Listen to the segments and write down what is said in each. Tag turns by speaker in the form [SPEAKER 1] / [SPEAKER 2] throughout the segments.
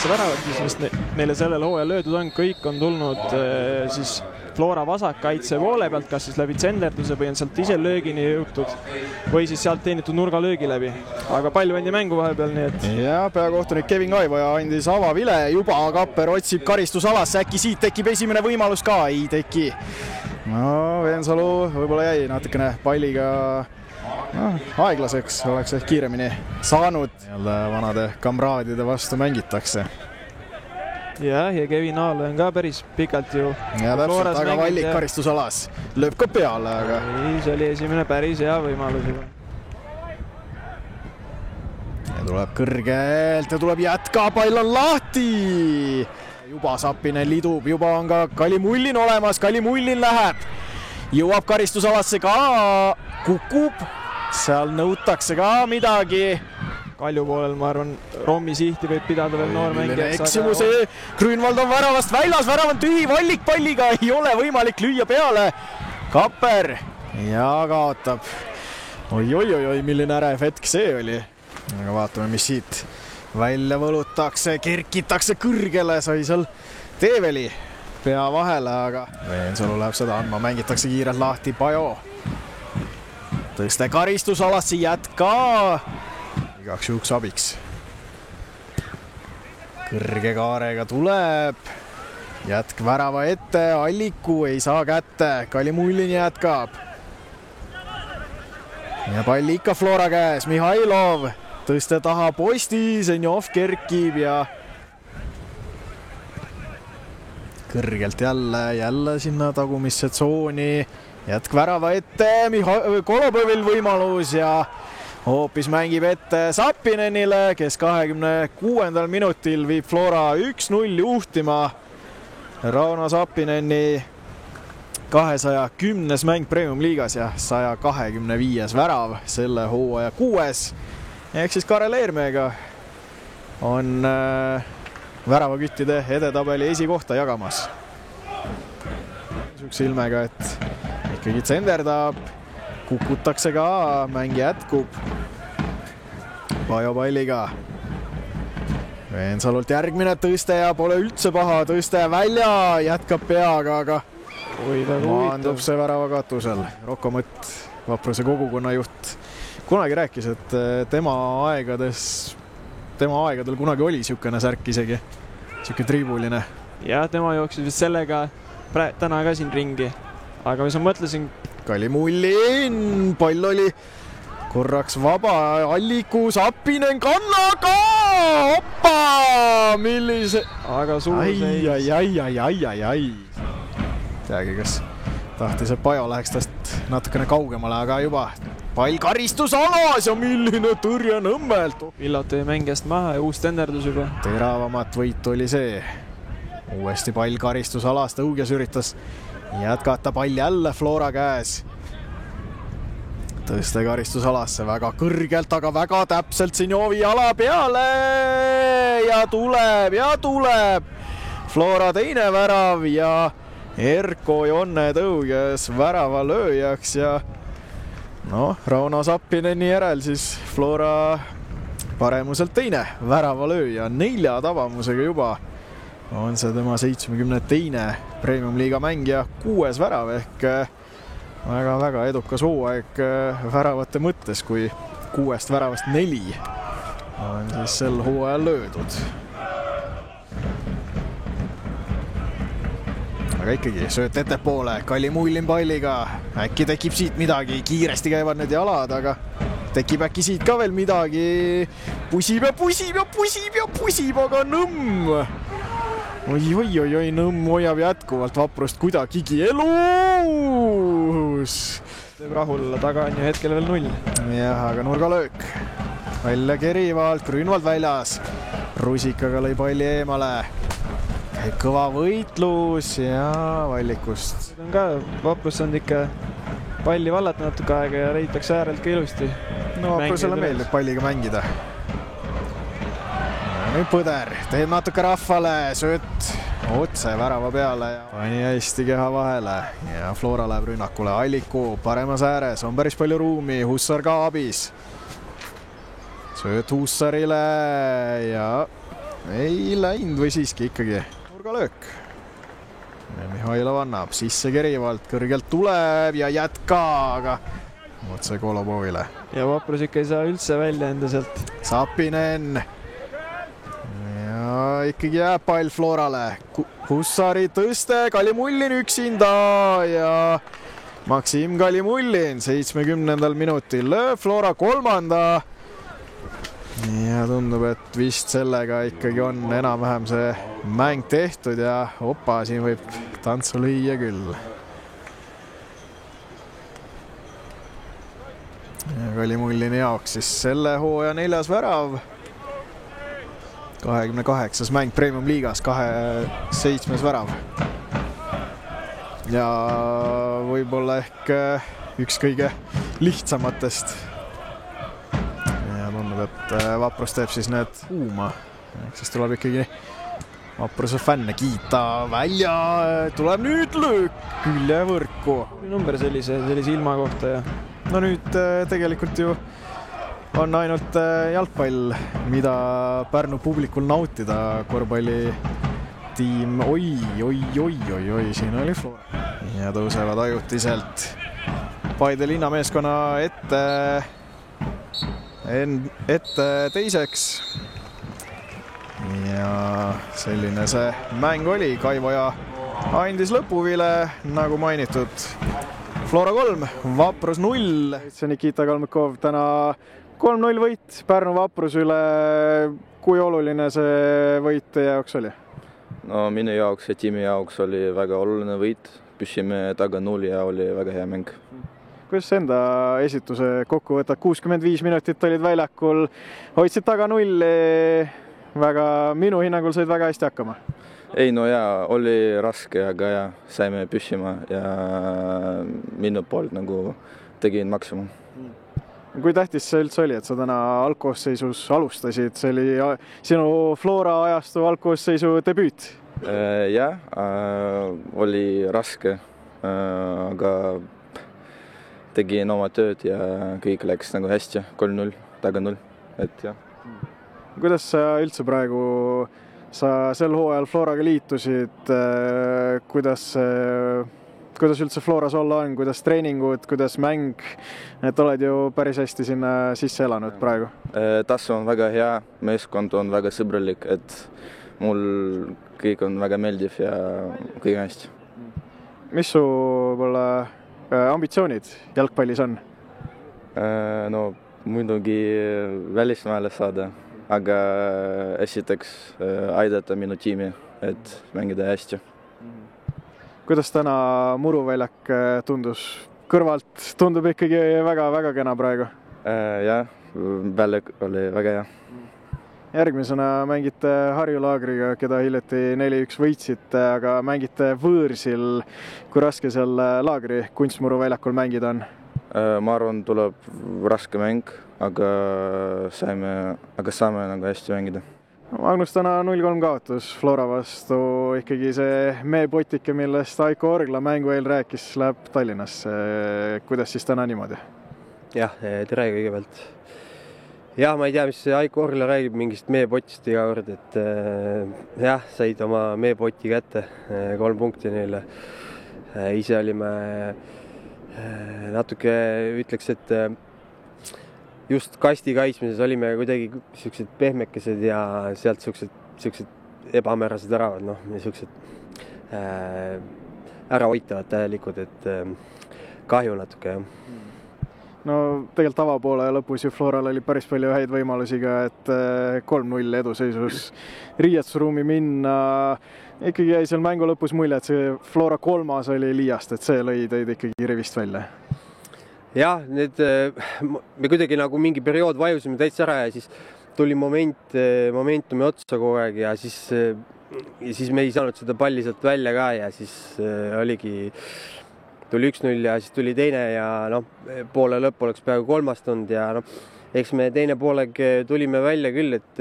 [SPEAKER 1] väravat, mis neile sellel hooajal löödud on, kõik on tulnud siis Flora vasakkaitse poole pealt, kas siis läbi tsenderduse või on sealt ise löögini jõutud või siis sealt teenitud nurgalöögi läbi. Aga palju vendi mängu vahepeal, nii et...
[SPEAKER 2] Ja peakohtunik Kevin Kaivaja andis avavile, juba Kapper otsib karistusalasse, äkki siit tekib esimene võimalus ka, ei teki. No Veensalu võib-olla jäi natukene palliga aeglaseks, oleks ehk kiiremini saanud. Vanade kamraadide vastu mängitakse.
[SPEAKER 1] Ja Kevin Aal on ka päris pikalt ju.
[SPEAKER 2] Ja täpselt, aga Vallik karistusalas lööb ka peale, aga...
[SPEAKER 1] Ei, see oli esimene päris hea võimalus juba.
[SPEAKER 2] Ja tuleb kõrgelt ja tuleb jätka, pall on lahti! Juba Sapinen lidub, juba on ka Kalimullin olemas, Kalimullin läheb. Jõuab karistusalasse ka, kukub, seal nõutakse ka midagi.
[SPEAKER 1] Kalju poolel, ma arvan, Rommi sihti võib pidada veel noormängijaks.
[SPEAKER 2] Eksimuse, Grünwald on väravast väljas, värav on tühi, Vallik palliga ei ole võimalik lüüa peale. Kapper ja kaotab. Oi, milline ärev hetk see oli. Aga vaatame, mis siit välja võlutakse, kerkitakse kõrgele, sai seal Teeveli pea vahele, aga Veensalu läheb seda andma, mängitakse kiirelt lahti, Pajo. Tõste karistusalasse, jätka. Igaks juhuks abiks. Kõrge kaarega tuleb. Jätk värava ette, Alliku ei saa kätte. Kalimullin jätkab. Ja pall ikka Flora käes, Mihhailov. Tõste taha posti, Zenjov kerkib ja kõrgelt jälle sinna tagumisse tsooni. Jätk värava ette, Kolobõvil võimalus ja hoopis mängib ette Sapinenile, kes 26. minutil viib Flora 1-0 juhtima. Rauno Sapineni 210. mäng Premium-liigas ja 125. värav selle hooaja 6. Ehk siis Karel Eermeega on väravaküttide edetabeli esikohta jagamas. Sükse ilmega, et ikkagi tsenderdab. Kukutakse ka, mäng jätkub. Pajo palliga. Veensalult järgmine tõste ja pole üldse paha, tõste välja, jätkab peaga, aga maandub see värava katusel. Rocco Mõtt, Vapruse kogukonna juht, kunagi rääkis, et tema aegadel kunagi oli siukene särk isegi, siuke triibuline.
[SPEAKER 1] Ja tema jooksis vist sellega täna ka siin ringi, aga mis ma mõtlesin,
[SPEAKER 2] Kalimullin, pall oli korraks vaba, Alliku, Sapinen kannaga, hoppa, millise...
[SPEAKER 1] Aga suur seis.
[SPEAKER 2] Ai. Teagi, kas tahtis, et Pajo läheks tast natukene kaugemale, aga juba pall karistus alas ja milline tõrje Nõmmelt.
[SPEAKER 1] Villot tõi mängijast maha ja uus tenderdus juba.
[SPEAKER 2] Teravamat võit oli see. Uuesti pall karistus alas, Tõugjas üritas jätkata, pall jälle Flora käes. Tõste karistusalasse väga kõrgelt, aga väga täpselt Zenjovi jala peale ja tuleb. Flora teine värav ja Erko Jonne Tõugjas värava lööjaks ja Rauno Sapineni järel siis Flora paremuselt teine värava lööja 4 tabamusega juba. On see tema 72. Premium-liiga mängija 6. värav ehk väga edukas hooaeg väravate mõttes, kui 6 väravast 4 on siis sel hooajal löödud. Aga ikkagi sööt ettepoole, Kalimullin palliga, äkki tekib siit midagi, kiiresti käivad need jalad, aga tekib äkki siit ka veel midagi, pusib, aga Nõmm! Oi, Nõmm hoiab jätkuvalt Vaprust kuidagigi elus.
[SPEAKER 1] Teeb rahul, taga on ju hetkel veel 0.
[SPEAKER 2] Jah, aga nurgalöök. Välja kerivalt, Grünwald väljas. Rusikaga lõi palli eemale. Kõva võitlus ja Vallikust.
[SPEAKER 1] On ka Vaprus on ikka palli vallata natuke aega ja leitakse äärelt ka ilusti.
[SPEAKER 2] Vaprusele meeldib palliga mängida. Nüüd Põder teeb natuke rahvale, sööt otse värava peale ja pani hästi keha vahele ja Flora läheb rünnakule. Alliku paremas ääres, on päris palju ruumi, Hussar ka abis. Sööt Hussarile ja ei läinud või siiski ikkagi nurgalöök. Mihhailov annab sisse kerivalt, kõrgelt tuleb ja jätka, aga otse Golubovile.
[SPEAKER 1] Ja Vaprus ikka ei saa üldse välja enda sealt.
[SPEAKER 2] Sapinen. Ja ikkagi jääb pall Florale. Hussari tõste, Kalimullin üksinda ja Maksim Kalimullin 70. minutil lööb Flora 3. Ja tundub, et vist sellega ikkagi on enam-vähem see mäng tehtud ja opa, siin võib tantsu lüüa küll. Ja Kalimullini jaoks siis selle hooaja 4. värav. 28. mäng Premium liigas, 7. värav. Ja võib-olla ehk üks kõige lihtsamatest. Ja tundub, et Vaprus teeb siis need uuma. Siis tuleb ikkagi Vapruse fänne kiita välja. Tuleb nüüd löök küljevõrku.
[SPEAKER 1] Number sellise ilma kohta ja...
[SPEAKER 2] No nüüd tegelikult ju on ainult jalgpall, mida Pärnu publikul nautida. Korvpallitiim, oi, siin oli Flora. Ja tõusevad ajutiselt Paide linnameeskonna ette teiseks. Ja selline see mäng oli. Kaivoja andis lõpuvile, nagu mainitud. Flora 3, Vaprus 0. See on Nikita Kalmikov täna 3-0 võit Pärnu Vaprus üle. Kui oluline see võit teie jaoks oli?
[SPEAKER 3] No minu jaoks ja tiimi jaoks oli väga oluline võit. Püsime taga 0 ja oli väga hea mäng.
[SPEAKER 2] Kuidas enda esituse kokku võtad? 65 minutit olid väljakul, hoidsid taga 0. Väga, minu hinnangul said väga hästi hakkama.
[SPEAKER 3] Ei, no jaa, oli raske, aga jaa, saime püsima ja minu poolt nagu tegin maksimum.
[SPEAKER 2] Kui tähtis see üldse oli, et sa täna algkoosseisus alustasid? See oli sinu Flora ajastu algkoosseisu debüüt?
[SPEAKER 3] Jah, oli raske, aga tegin oma tööd ja kõik läks nagu hästi, 3-0, taga 0, et jah.
[SPEAKER 2] Kuidas sa üldse praegu, sa sel hooajal Floraga liitusid, kuidas üldse Floras olla on, kuidas treeningud, kuidas mäng, et oled ju päris hästi sinna sisse elanud praegu?
[SPEAKER 3] Tasu on väga hea, meeskond on väga sõbralik, et mul kõik on väga meeldiv ja kõik on hästi. Mis
[SPEAKER 2] su ambitsioonid jalgpallis on?
[SPEAKER 3] No muidugi välismaale saada, aga esiteks aidata minu tiimi, et mängida hästi.
[SPEAKER 2] Kuidas täna muruväljak tundus? Kõrvalt tundub ikkagi väga-väga kena praegu.
[SPEAKER 3] Jah, väljak oli väga hea.
[SPEAKER 2] Järgmisena mängite Harju Laagriga, keda hiljuti 4-1 võitsite, aga mängite võõrsil. Kui raske seal Laagri kunstmuruväljakul mängida on?
[SPEAKER 3] Ma arvan, tuleb raske mäng, aga saame nagu hästi mängida.
[SPEAKER 2] Magnus täna 0-3 kaotus Flora vastu, ikkagi see meepotike, millest Aiko Orgla mängu eel rääkis, läheb Tallinnasse. Kuidas siis täna niimoodi?
[SPEAKER 4] Jah, tere kõigepealt. Jah, ma ei tea, mis Aiko Orgla räägib mingist meepotist iga kord, et jah, said oma meepoti kätte, 3 punkti neile. Ise olime natuke, ütleks, et just kasti kaitsmises olime kuidagi sellised pehmekesed ja sealt sellised ebamäärased äravad, sellised ära hoitavad tähelikud, et kahju natuke, jah.
[SPEAKER 2] No tegelikult avapoole lõpus ju Floral oli päris palju häid võimalusi ka, et 3-0 eduseisus riietusruumi minna. Ikkagi jäi seal mängu lõpus mulje, et see Flora 3. oli liiast, et see lõi teid ikkagi rivist välja.
[SPEAKER 4] Jah, me kuidagi nagu mingi periood vajusime täitsa ära ja siis tuli momentumi otsa kogu aeg ja siis me ei saanud seda palli sealt välja ka ja siis tuli 1-0 ja siis tuli teine ja poole lõpp oleks peaaegu 3. tulnud ja eks me teine pooleg tulime välja küll, et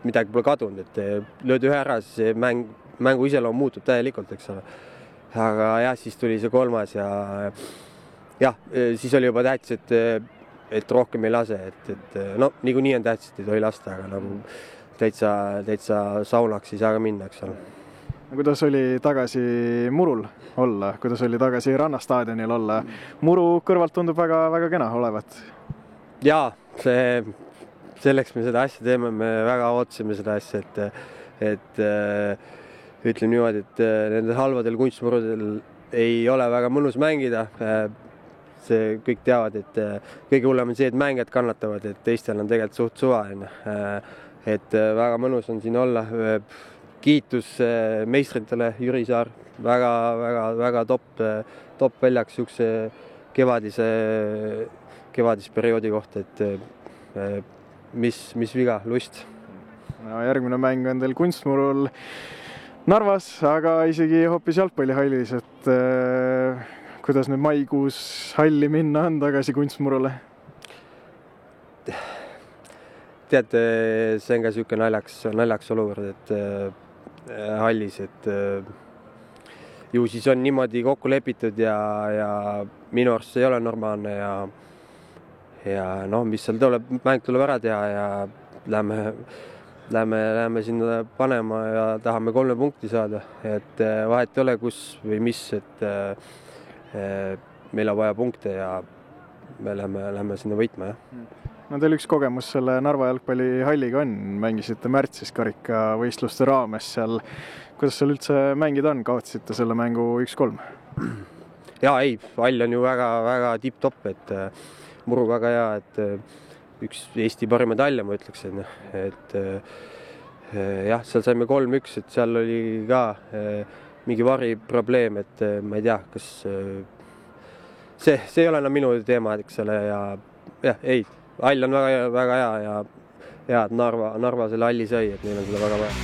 [SPEAKER 4] midagi pole kadunud, et lööd ühe ära, siis mängu iseloom muutub täielikult, eks ole. Aga jah, siis tuli see 3. ja jah, siis oli juba tähtis, et rohkem ei lase, et niikuinii on tähtis, et ei tohi lasta, aga täitsa saunaks ei saa ka minna, eks ole.
[SPEAKER 2] Kuidas oli tagasi Murul olla, kuidas oli tagasi Rannastaadionil olla? Muru kõrvalt tundub väga kena olevat.
[SPEAKER 4] Jaa, selleks me seda asja teeme, me väga ootasime seda asja, et ütleme niimoodi, et nendel halvadel kunstmurudel ei ole väga mõnus mängida. See kõik teavad, et kõige hullem on see, et mängijad kannatavad, et teistel on tegelikult suht suva. Et väga mõnus on siin olla. Kiitus meistritele, Jüri Saar, väga top väljaks siukse kevadisperioodi kohta, et mis viga, lust.
[SPEAKER 2] No, järgmine mäng on teil kunstmurul Narvas, aga isegi hoopis jalgpallihallis, et kuidas nüüd maikuus halli minna on tagasi kunstmurule?
[SPEAKER 4] Teate, see on ka siuke naljaks olukord, et hallis, et ju siis on niimoodi kokku lepitud ja minu arust see ei ole normaalne ja noh, mis seal tuleb, mäng tuleb ära teha ja lähme sinna panema ja tahame 3 punkti saada, et vahet ei ole kus või mis, et meil on vaja punkte ja me lähme sinna võitma, jah.
[SPEAKER 2] No teil üks kogemus selle Narva jalgpallihalliga on, mängisite märtsis karikavõistluste raames seal. Kuidas seal üldse mängida on? Kaotasite selle mängu 1-3?
[SPEAKER 4] Jaa, ei, hall on ju väga tipp-topp, et Muru väga hea, et üks Eesti parimaid halle, ma ütleks, et jah, seal saime 3-1, et seal oli ka mingi variprobleem, et ma ei tea, kas see ei ole enam minu teema, eks ole, ja jah, ei, hall on väga hea ja et Narva selle halli sai, et neil on seda väga vaja.